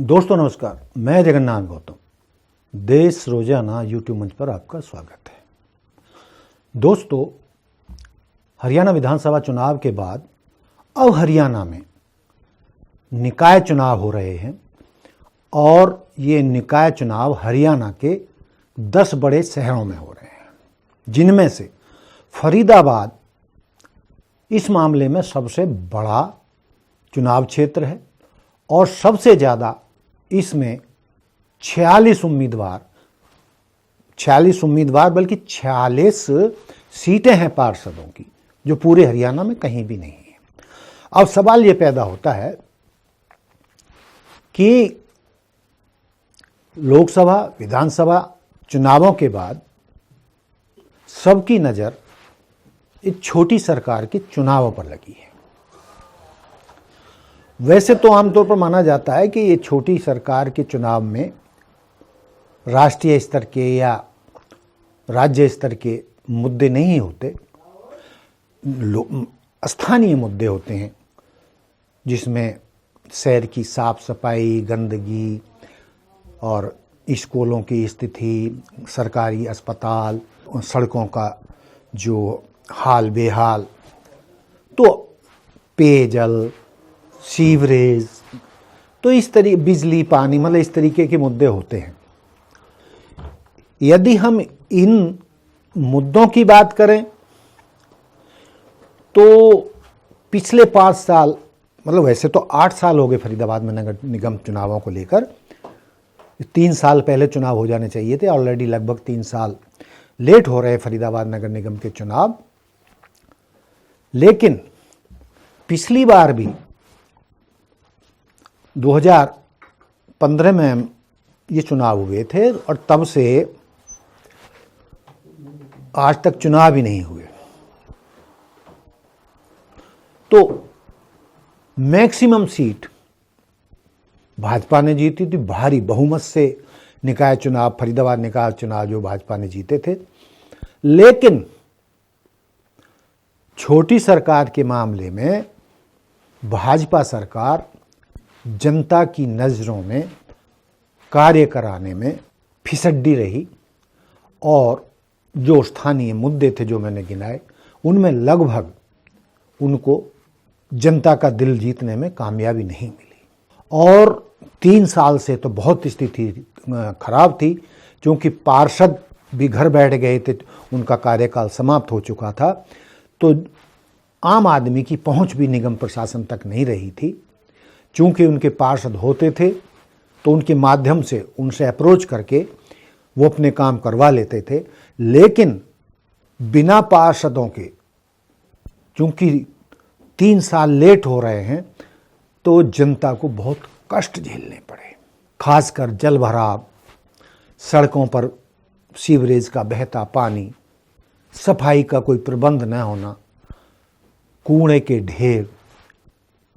दोस्तों नमस्कार, मैं जगन्नाथ गौतम। देश रोजाना यूट्यूब मंच पर आपका स्वागत है। दोस्तों, हरियाणा विधानसभा चुनाव के बाद अब हरियाणा में निकाय चुनाव हो रहे हैं और ये निकाय चुनाव हरियाणा के 10 बड़े शहरों में हो रहे हैं, जिनमें से फरीदाबाद इस मामले में सबसे बड़ा चुनाव क्षेत्र है और सबसे ज़्यादा इसमें 46 उम्मीदवार बल्कि 46 सीटें हैं पार्षदों की, जो पूरे हरियाणा में कहीं भी नहीं है। अब सवाल ये पैदा होता है कि लोकसभा विधानसभा चुनावों के बाद सबकी नज़र एक छोटी सरकार के चुनावों पर लगी है। वैसे तो आमतौर पर माना जाता है कि ये छोटी सरकार के चुनाव में राष्ट्रीय स्तर के या राज्य स्तर के मुद्दे नहीं होते, स्थानीय मुद्दे होते हैं, जिसमें शहर की साफ सफाई, गंदगी और स्कूलों की स्थिति, सरकारी अस्पताल, सड़कों का जो हाल बेहाल, तो पेयजल, सीवरेज, तो इस तरीके बिजली पानी, मतलब इस तरीके के मुद्दे होते हैं। यदि हम इन मुद्दों की बात करें तो पिछले 5 साल, मतलब वैसे तो 8 साल हो गए फरीदाबाद में नगर निगम चुनावों को लेकर। 3 साल पहले चुनाव हो जाने चाहिए थे, ऑलरेडी लगभग 3 साल लेट हो रहे हैं फरीदाबाद नगर निगम के चुनाव। लेकिन पिछली बार भी 2015 में ये चुनाव हुए थे और तब से आज तक चुनाव ही नहीं हुए। तो मैक्सिमम सीट भाजपा ने जीती थी, भारी बहुमत से निकाय चुनाव, फरीदाबाद निकाय चुनाव जो भाजपा ने जीते थे। लेकिन छोटी सरकार के मामले में भाजपा सरकार जनता की नज़रों में कार्य कराने में फिसड्डी रही और जो स्थानीय मुद्दे थे जो मैंने गिनाए, उनमें लगभग उनको जनता का दिल जीतने में कामयाबी नहीं मिली। और 3 साल से तो बहुत स्थिति खराब थी, क्योंकि पार्षद भी घर बैठ गए थे, उनका कार्यकाल समाप्त हो चुका था, तो आम आदमी की पहुंच भी निगम प्रशासन तक नहीं रही थी। चूंकि उनके पार्षद होते थे तो उनके माध्यम से उनसे अप्रोच करके वो अपने काम करवा लेते थे। लेकिन बिना पार्षदों के, चूंकि 3 साल लेट हो रहे हैं, तो जनता को बहुत कष्ट झेलने पड़े। खासकर जल भराव, सड़कों पर सीवरेज का बहता पानी, सफाई का कोई प्रबंध न होना, कूड़े के ढेर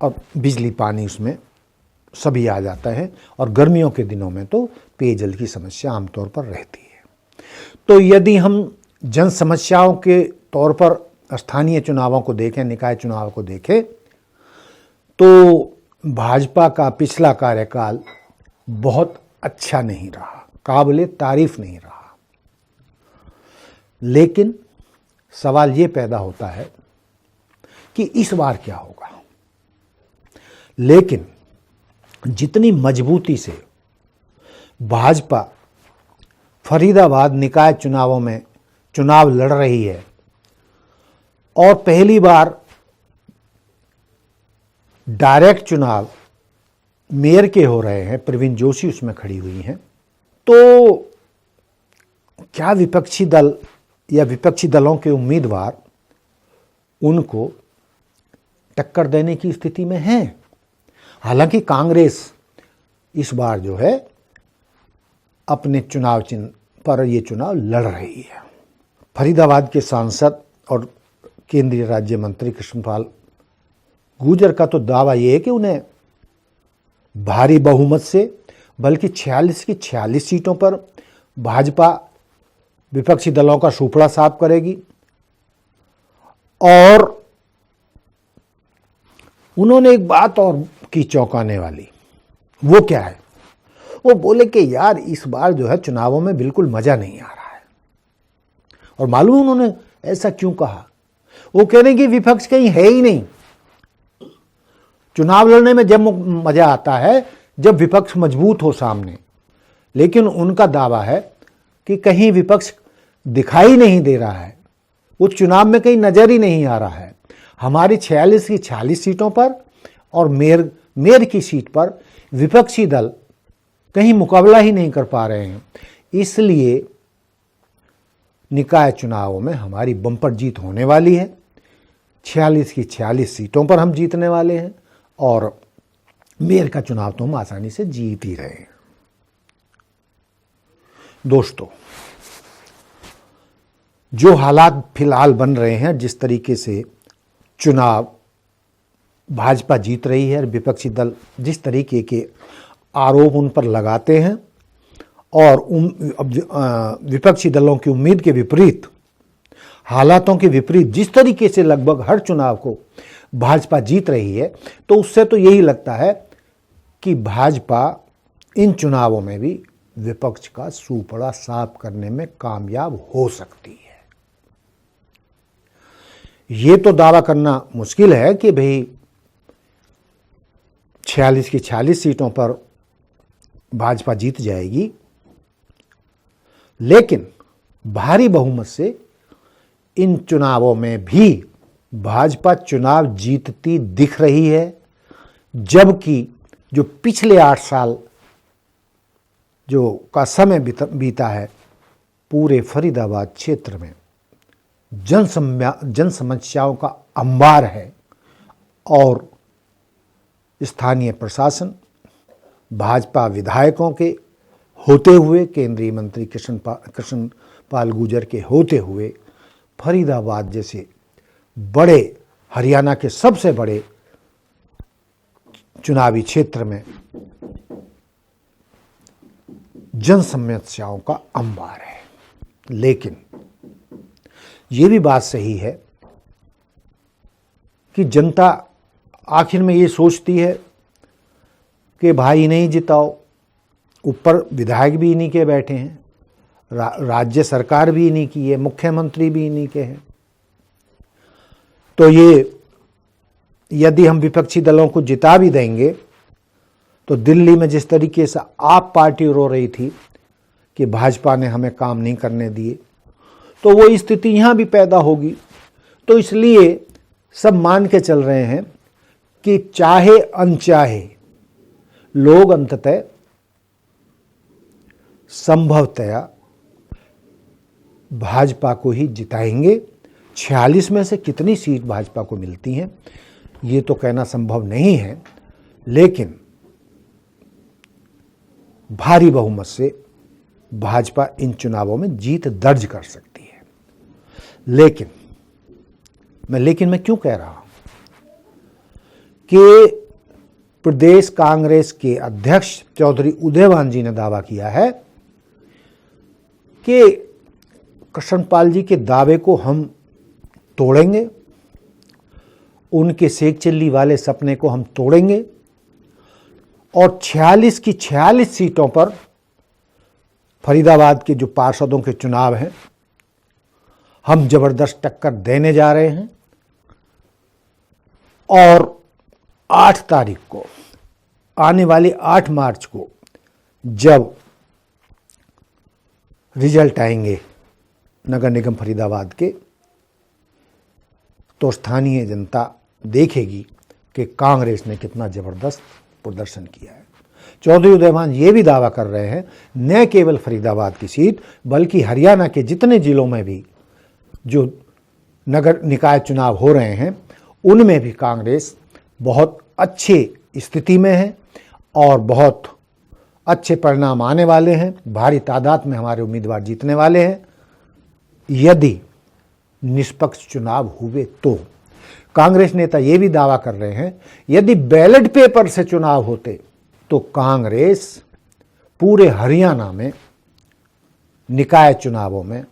और बिजली पानी उसमें सभी आ जाता है। और गर्मियों के दिनों में तो पेयजल की समस्या आमतौर पर रहती है। तो यदि हम जन समस्याओं के तौर पर स्थानीय चुनावों को देखें, निकाय चुनाव को देखें, तो भाजपा का पिछला कार्यकाल बहुत अच्छा नहीं रहा, काबिले तारीफ नहीं रहा। लेकिन सवाल ये पैदा होता है कि इस बार क्या होगा। लेकिन जितनी मजबूती से भाजपा फरीदाबाद निकाय चुनावों में चुनाव लड़ रही है और पहली बार डायरेक्ट चुनाव मेयर के हो रहे हैं, प्रवीण जोशी उसमें खड़ी हुई हैं, तो क्या विपक्षी दल या विपक्षी दलों के उम्मीदवार उनको टक्कर देने की स्थिति में हैं? हालांकि कांग्रेस इस बार जो है अपने चुनाव चिन्ह पर ये चुनाव लड़ रही है। फरीदाबाद के सांसद और केंद्रीय राज्य मंत्री कृष्णपाल गुर्जर का तो दावा ये है कि उन्हें भारी बहुमत से, बल्कि 46 की 46 सीटों पर भाजपा विपक्षी दलों का सूपड़ा साफ करेगी। और उन्होंने एक बात और की चौंकाने वाली, वो क्या है वो बोले कि यार इस बार जो है चुनावों में बिल्कुल मजा नहीं आ रहा है। और मालूम उन्होंने ऐसा क्यों कहा? वो कह रहे कि विपक्ष कहीं है ही नहीं। चुनाव लड़ने में जब मजा आता है जब विपक्ष मजबूत हो सामने, लेकिन उनका दावा है कि कहीं विपक्ष दिखाई नहीं दे रहा है, उस चुनाव में कहीं नजर ही नहीं आ रहा है। हमारी 46 की 46 सीटों पर और मेयर की सीट पर विपक्षी दल कहीं मुकाबला ही नहीं कर पा रहे हैं। इसलिए निकाय चुनावों में हमारी बम्पर जीत होने वाली है। 46 की 46 सीटों पर हम जीतने वाले हैं और मेयर का चुनाव तो हम आसानी से जीत ही रहे हैं। दोस्तों, जो हालात फिलहाल बन रहे हैं, जिस तरीके से चुनाव भाजपा जीत रही है और विपक्षी दल जिस तरीके के आरोप उन पर लगाते हैं और विपक्षी दलों की उम्मीद के विपरीत, हालातों के विपरीत जिस तरीके से लगभग हर चुनाव को भाजपा जीत रही है, तो उससे तो यही लगता है कि भाजपा इन चुनावों में भी विपक्ष का सूपड़ा साफ करने में कामयाब हो सकती है। ये तो दावा करना मुश्किल है कि भाई 46 की 46 सीटों पर भाजपा जीत जाएगी, लेकिन भारी बहुमत से इन चुनावों में भी भाजपा चुनाव जीतती दिख रही है। जबकि जो पिछले 8 साल जो का समय बीता है, पूरे फरीदाबाद क्षेत्र में जन समस्याओं का अंबार है और स्थानीय प्रशासन, भाजपा विधायकों के होते हुए, केंद्रीय मंत्री कृष्ण पाल गुर्जर के होते हुए, फरीदाबाद जैसे बड़े, हरियाणा के सबसे बड़े चुनावी क्षेत्र में जन समस्याओं का अंबार है। लेकिन ये भी बात सही है कि जनता आखिर में ये सोचती है कि भाई नहीं जिताओ, ऊपर विधायक भी इन्हीं के बैठे हैं, राज्य सरकार भी इन्हीं की है, मुख्यमंत्री भी इन्हीं के हैं। तो ये यदि हम विपक्षी दलों को जिता भी देंगे तो दिल्ली में जिस तरीके से आप पार्टी रो रही थी कि भाजपा ने हमें काम नहीं करने दिए, तो वो स्थिति यहाँ भी पैदा होगी। तो इसलिए सब मान के चल रहे हैं कि चाहे अनचाहे लोग अंततः संभवतया भाजपा को ही जिताएंगे। 46 में से कितनी सीट भाजपा को मिलती हैं ये तो कहना संभव नहीं है, लेकिन भारी बहुमत से भाजपा इन चुनावों में जीत दर्ज कर सकती है। लेकिन मैं क्यों कह रहा हूं कि प्रदेश कांग्रेस के अध्यक्ष चौधरी उदयभान जी ने दावा किया है कि कृष्णपाल जी के दावे को हम तोड़ेंगे, उनके शेख चिल्ली वाले सपने को हम तोड़ेंगे और 46 की 46 सीटों पर फरीदाबाद के जो पार्षदों के चुनाव हैं हम जबरदस्त टक्कर देने जा रहे हैं। और 8 तारीख को, आने वाली 8 मार्च को जब रिजल्ट आएंगे नगर निगम फरीदाबाद के, तो स्थानीय जनता देखेगी कि कांग्रेस ने कितना जबरदस्त प्रदर्शन किया है। चौधरी उदयभान ये भी दावा कर रहे हैं न केवल फरीदाबाद की सीट बल्कि हरियाणा के जितने जिलों में भी जो नगर निकाय चुनाव हो रहे हैं उनमें भी कांग्रेस बहुत अच्छी स्थिति में है और बहुत अच्छे परिणाम आने वाले हैं। भारी तादाद में हमारे उम्मीदवार जीतने वाले हैं यदि निष्पक्ष चुनाव हुए तो। कांग्रेस नेता ये भी दावा कर रहे हैं यदि बैलेट पेपर से चुनाव होते तो कांग्रेस पूरे हरियाणा में निकाय चुनावों में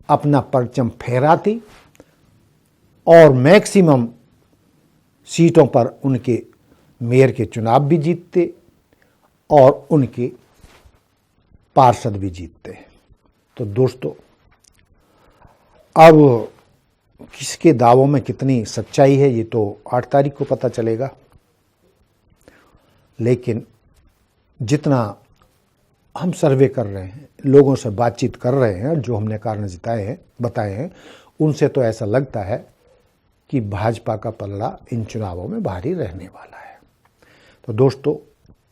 अपना परचम फहराती और मैक्सिमम सीटों पर उनके मेयर के चुनाव भी जीतते और उनके पार्षद भी जीतते हैं। तो दोस्तों, अब किसके दावों में कितनी सच्चाई है ये तो 8 तारीख को पता चलेगा, लेकिन जितना हम सर्वे कर रहे हैं, लोगों से बातचीत कर रहे हैं, जो हमने कारण बताए हैं, उनसे तो ऐसा लगता है कि भाजपा का पलड़ा इन चुनावों में भारी रहने वाला है। तो दोस्तों,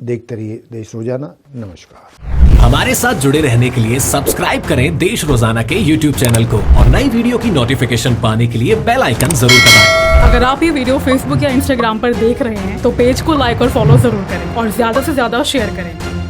देखते रहिए देश रोजाना। नमस्कार। हमारे साथ जुड़े रहने के लिए सब्सक्राइब करें देश रोजाना के YouTube चैनल को और नई वीडियो की नोटिफिकेशन पाने के लिए बेल आइकन जरूर दबाएं। अगर आप ये वीडियो Facebook या Instagram पर देख रहे हैं तो पेज को लाइक और फॉलो जरूर करें और ज्यादा से ज्यादा शेयर करें।